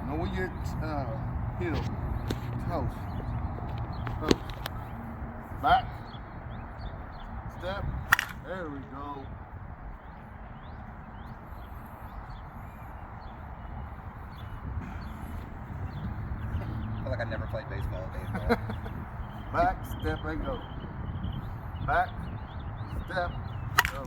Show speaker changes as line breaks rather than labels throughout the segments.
Know where your heel, toes. Back, step, there we go.
I feel like I never played baseball a day ago.
Back, step, and go. Back, step, go.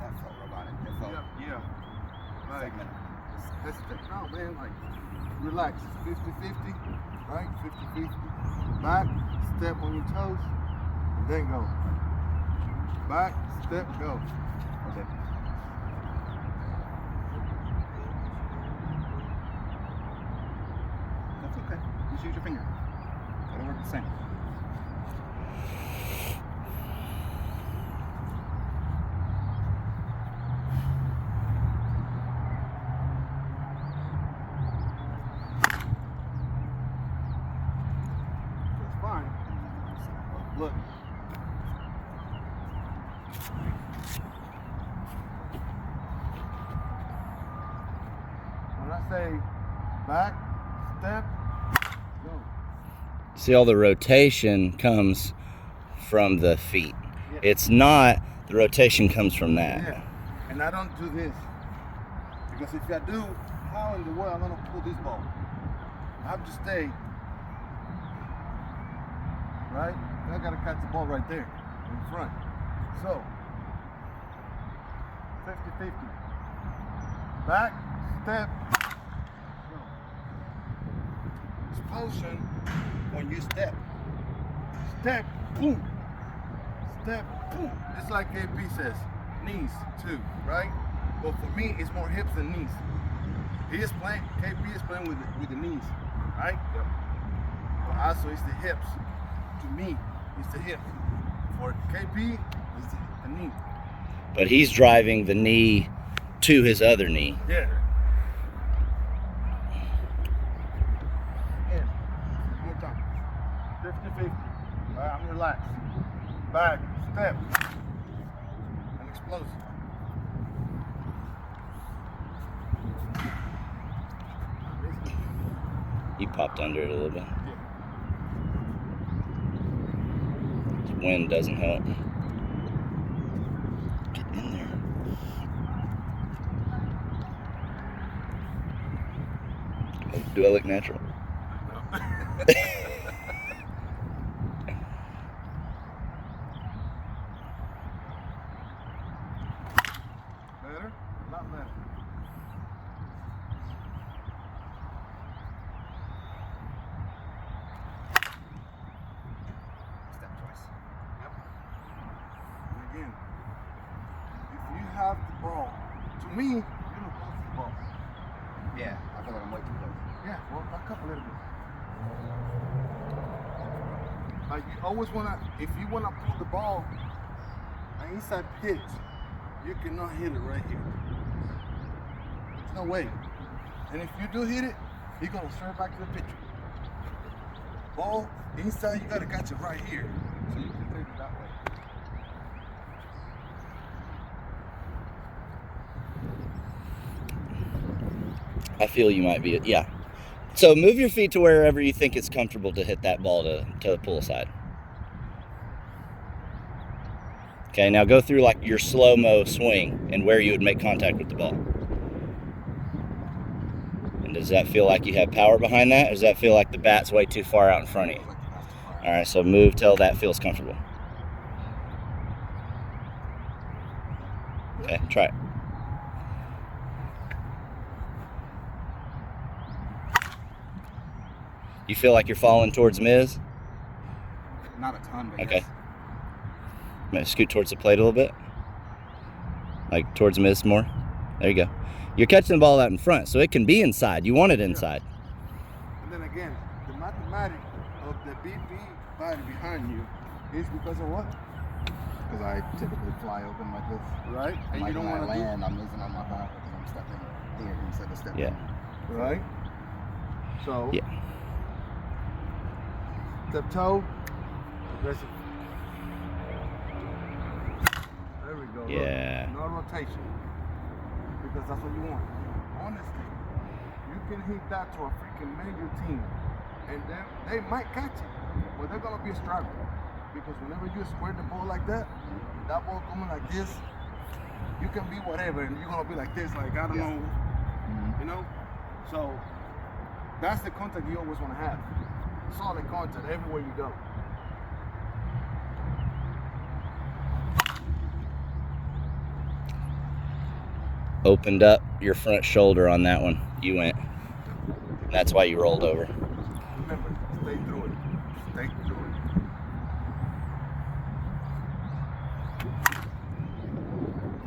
That felt robotic. It felt
Yeah. Like,
segmented.
that's the no, man, like, relax. 50-50, right? 50-50. Back, step on your toes, and then go. Back, step, go.
Okay. That's okay. Just use your finger. It'll work the same.
That's fine. Look. When I say back, step, go.
See, all the rotation comes from the feet.
Yeah.
It's not, the rotation comes from that.
Yeah. And I don't do this. Because if I do, how in the world I'm gonna pull this ball? I have to stay. Right? I gotta catch the ball right there in front. So 50-50. Back, step, go. Explosion when you step. Step, boom. Step, boom. It's like KP says, knees too, right? But for me, it's more hips than knees. KP is playing with the knees, right? Yep. But also it's the hips. To me, it's the hip. For KP, it's the knee.
But he's driving the knee to his other knee.
Yeah. Again, one more time. 50-50. All right, I'm relaxed. Back, step, and explosive.
He popped under it a little bit.
Yeah.
This wind doesn't help. Get in there. Do I look natural?
Better? A lot better.
Step twice.
Yep. And again, if you have the ball, to me, you don't close the ball.
Yeah, I feel like I'm way too close.
Yeah, well, back up a little bit. Like you always wanna, if you wanna pull the ball, an inside pitch, you cannot hit it right here. There's no way. And if you do hit it, you're gonna straight back to the pitcher. Ball inside, you gotta catch it right here, so you can hit it that way.
I feel you might be, yeah. So move your feet to wherever you think it's comfortable to hit that ball to pull aside. Okay, now go through like your slow-mo swing and where you would make contact with the ball. And does that feel like you have power behind that? Or does that feel like the bat's way too far out in front of you? All right, so move till that feels comfortable. Okay, try it. You feel like you're falling towards Miz?
Not a ton, but
Okay.
yes.
I'm gonna scoot towards the plate a little bit. Like towards Miz more. There you go. You're catching the ball out in front, so it can be inside. You want it inside.
And then again, the mathematics of the BP body behind you is because of what?
Because I typically fly open like this.
Right? And
Like
you don't
when I
want to
land, I'm losing on my back because I'm stepping here instead of stepping.
Yeah.
do, right? So,
Yeah.
step toe, aggressive. There we go.
Yeah.
Look, no rotation. Because that's what you want. Honestly, you can hit that to a freaking major team, and then they might catch it, but they're gonna be a struggle because whenever you square the ball like that ball coming like this, you can be whatever, and you're gonna be like this, like I don't know, you know. So that's the contact you always want to have. Solid contact everywhere you go.
Opened up your front shoulder on that one. You went. That's why you rolled over.
Remember, stay through it. Stay through it.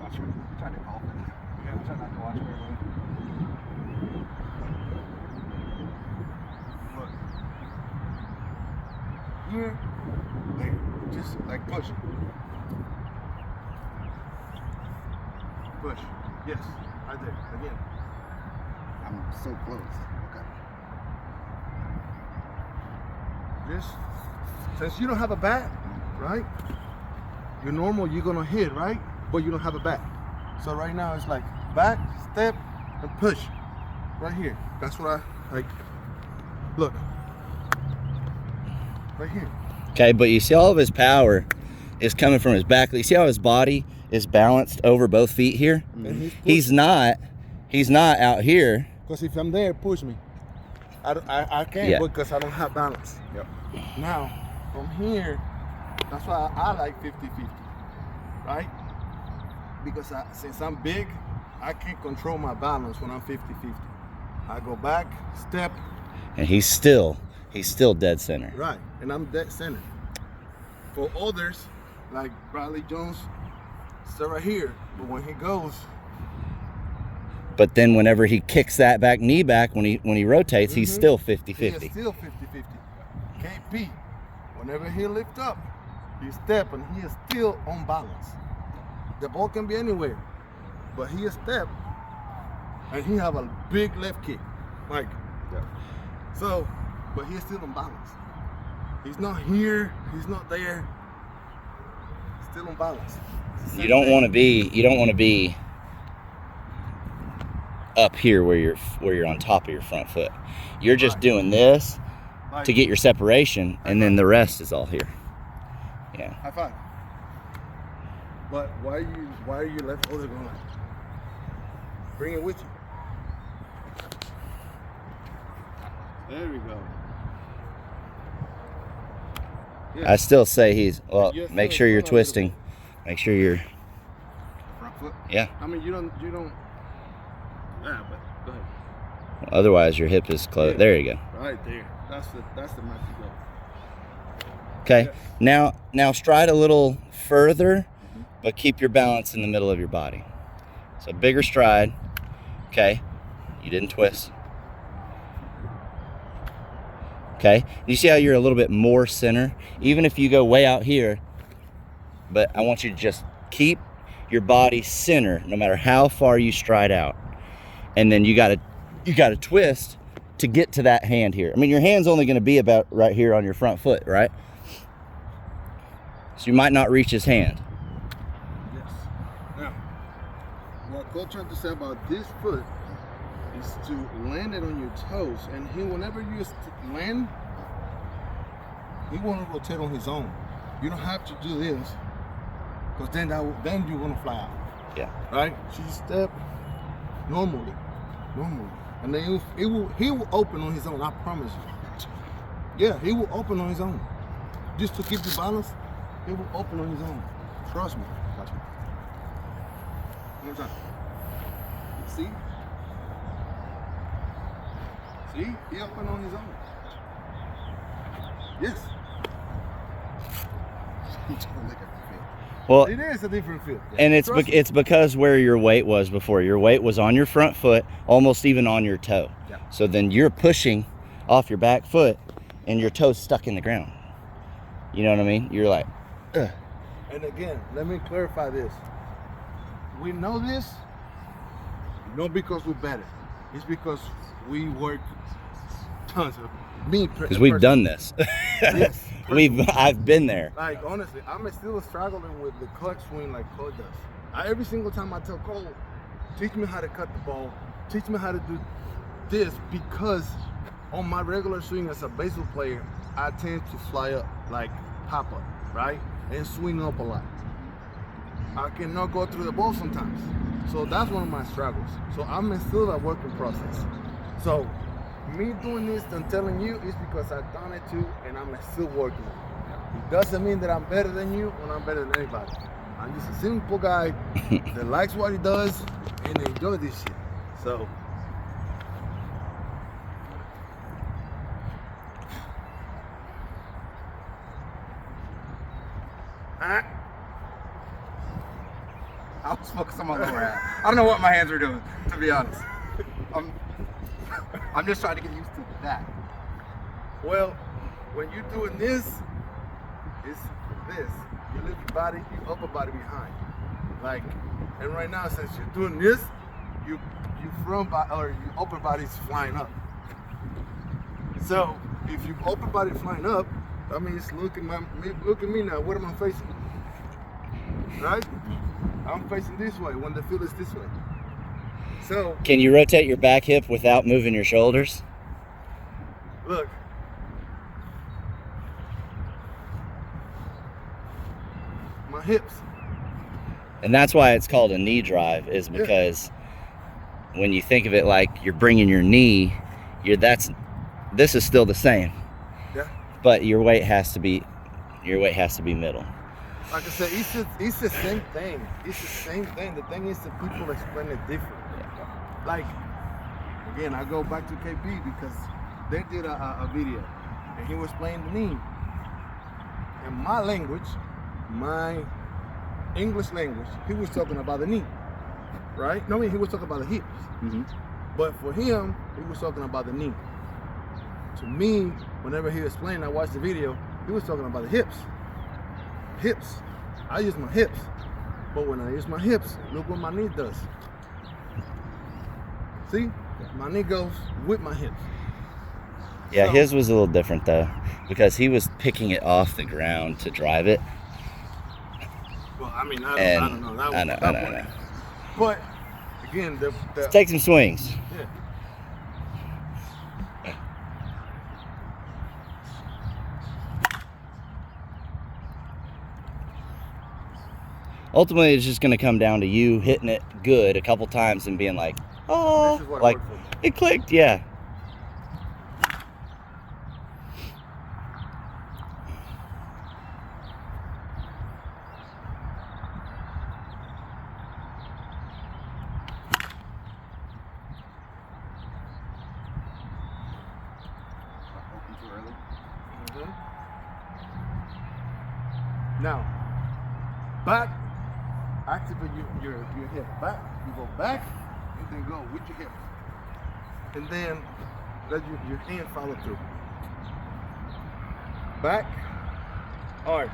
Watch her. You tried to call it. Yeah, try not to watch her.
Look. Here, there. Just like push. Push. Yes, right there. Again.
I'm so close. Okay.
Just since you don't have a bat, right? You're normal, you're gonna hit, right? But you don't have a bat. So right now it's like back, step, and push. Right here. That's what I like. Look. Right here.
Okay, but you see all of his power is coming from his back. You see how his body is balanced over both feet here?
And
He's not out here.
because if I'm there, push me. I can't
Yeah.
because I don't have balance.
Yep.
Now, from here, that's why I like 50-50, right? Because since I'm big, I can't control my balance when I'm 50-50. I go back, step,
And he's still dead center.
right, and I'm dead center. For others, like Bradley Jones, stay right here, but when he goes,
But then whenever he kicks that back knee back, when he rotates, he's still
he
50-50.
is still 50-50. KP, whenever he lift up, he step and he is still on balance. The ball can be anywhere, but he is step and he have a big left kick, Mike.
Yeah.
So, but he is still on balance. He's not here, he's not there. Still on balance.
You don't want to be up here where you're on top of your front foot. You're just
Right.
doing this
Like,
to get your separation, and then the rest is all here. Yeah.
high five. But why are you left over going? Bring it with you. There we go. Yeah.
I still say
You're
make
still
sure you're
front a little
twisting. Make sure you're,
Front foot.
yeah.
I mean, you don't. Yeah, but go ahead.
Otherwise, your hip is closed.
Yeah.
There you go.
Right there. That's the match you go.
Okay.
Yeah.
Now stride a little further, but keep your balance in the middle of your body. So bigger stride. Okay. You didn't twist. Okay. You see how you're a little bit more center, even if you go way out here. But I want you to just keep your body center, no matter how far you stride out. And then you gotta twist to get to that hand here. I mean, your hand's only going to be about right here on your front foot, right? So you might not reach his hand.
Yes. Now, what Cole trying to say about this foot is to land it on your toes, and whenever you land, he want to rotate on his own. You don't have to do this, because then you're gonna fly out.
Yeah.
Right? So you step normally, and then he will open on his own. I promise you. Yeah, he will open on his own. Just to keep you balanced, he will open on his own. Trust me.
Watch me.
One more time. See? See? He opened on his own. Yes.
You trying to look at the field.
Well,
It is a different feel.
and it's
Trust me.
it's because where your weight was before. Your weight was on your front foot, almost even on your toe.
Yeah.
So then you're pushing off your back foot, and your toe's stuck in the ground. You know what I mean? You're like, ugh.
And again, let me clarify this. We know this not because we're better. It's because we work tons of
Because we've done this.
Yes.
I've been there.
Like honestly, I'm still struggling with the clutch swing like Cole does. Every single time I tell Cole, teach me how to cut the ball, teach me how to do this because on my regular swing as a baseball player, I tend to fly up, like pop up, right? And swing up a lot. I cannot go through the ball sometimes. So that's one of my struggles. So I'm still a working process. So me doing this and telling you is because I've done it too and I'm still working on it. It doesn't mean that I'm better than you or I'm better than anybody. I'm just a simple guy that likes what he does and enjoy this shit. So
I was focused on my lower half. I don't know what my hands were doing, to be honest. I'm just trying to get used to that.
well, when you're doing this, it's this. You lift your body, your upper body behind. Like, and right now, since you're doing this, you front body or your upper body's flying up. So if your upper body flying up, that means look at me now. What am I facing? Right? I'm facing this way when the field is this way. So
Can you rotate your back hip without moving your shoulders?
look. My hips.
And that's why it's called a knee drive, is because when you think of it like you're bringing your knee, this is still the same,
Yeah.
but your weight has to be middle.
Like I said, it's the same thing. It's the same thing. The thing is that people explain it different. Like, again, I go back to KP because they did a video and he was playing the knee. In my language, my English language, he was talking about the knee, right? No, I mean, he was talking about the hips.
Mm-hmm.
But for him, he was talking about the knee. To me, whenever he was playing, I watched the video, he was talking about the hips. Hips. I use my hips. But when I use my hips, look what my knee does. See? My knee goes with my hips.
Yeah,
So-
his was a little different though, because he was picking it off the ground to drive it.
Well, I mean, I
And
don't know. That was
I know.
that point. But again, the
Let's take some swings.
yeah.
Ultimately, it's just going to come down to you hitting it good a couple times and being like, oh,
This is what
like
worked for me.
it clicked, yeah.
Open too early.
Mhm. Now, back, activate your hip. Back, you go back, and then go with your hips. And then let your hand follow through. Back, hard.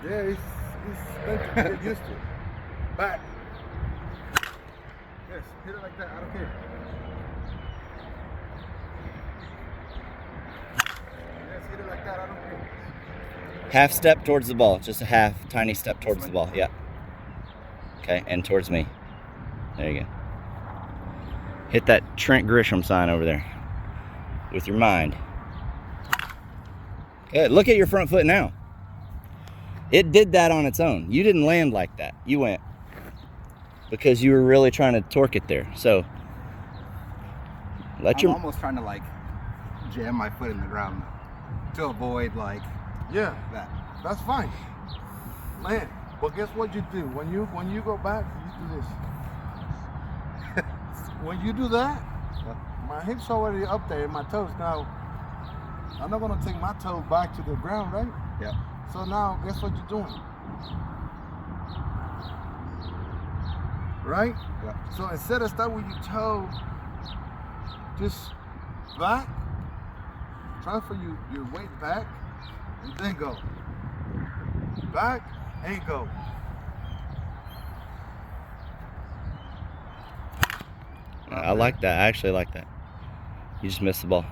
Yeah, it's meant to get used to it. Back. Yes, hit it like that, I don't care. Yes, hit it like that, I don't care.
Half step towards the ball, just a half tiny step towards the ball. Yeah. Okay, and towards me. There you go. Hit that Trent Grisham sign over there with your mind. Good. Look at your front foot now. It did that on its own. You didn't land like that. You went because you were really trying to torque it there. So let
I'm
your
almost trying to like jam my foot in the ground to avoid like
Yeah,
that.
that's fine. Man, but guess what you do? When you go back, you do this. When you do that, my hips already up there, my toes. Now, I'm not gonna take my toe back to the ground, right?
Yeah.
So now, guess what you're doing? Right?
Yeah.
So instead of start with your toe, just back, transfer your weight back, and then go. Back and go.
I like that. I actually like that. You just missed the ball.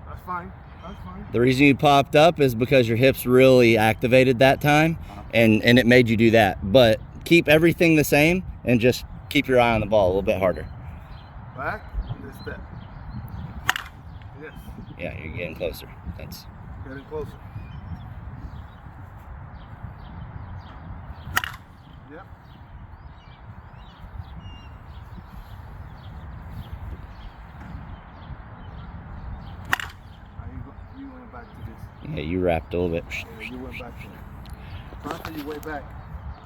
That's fine. That's fine.
The reason you popped up is because your hips really activated that time, and it made you do that. But keep everything the same and just keep your eye on the ball a little bit harder.
Back, this step. Yes,
Yeah, you're getting closer. That's
getting closer. Yep. You went back to this.
yeah, you wrapped a little bit.
Yeah, you went back to it. After you way back.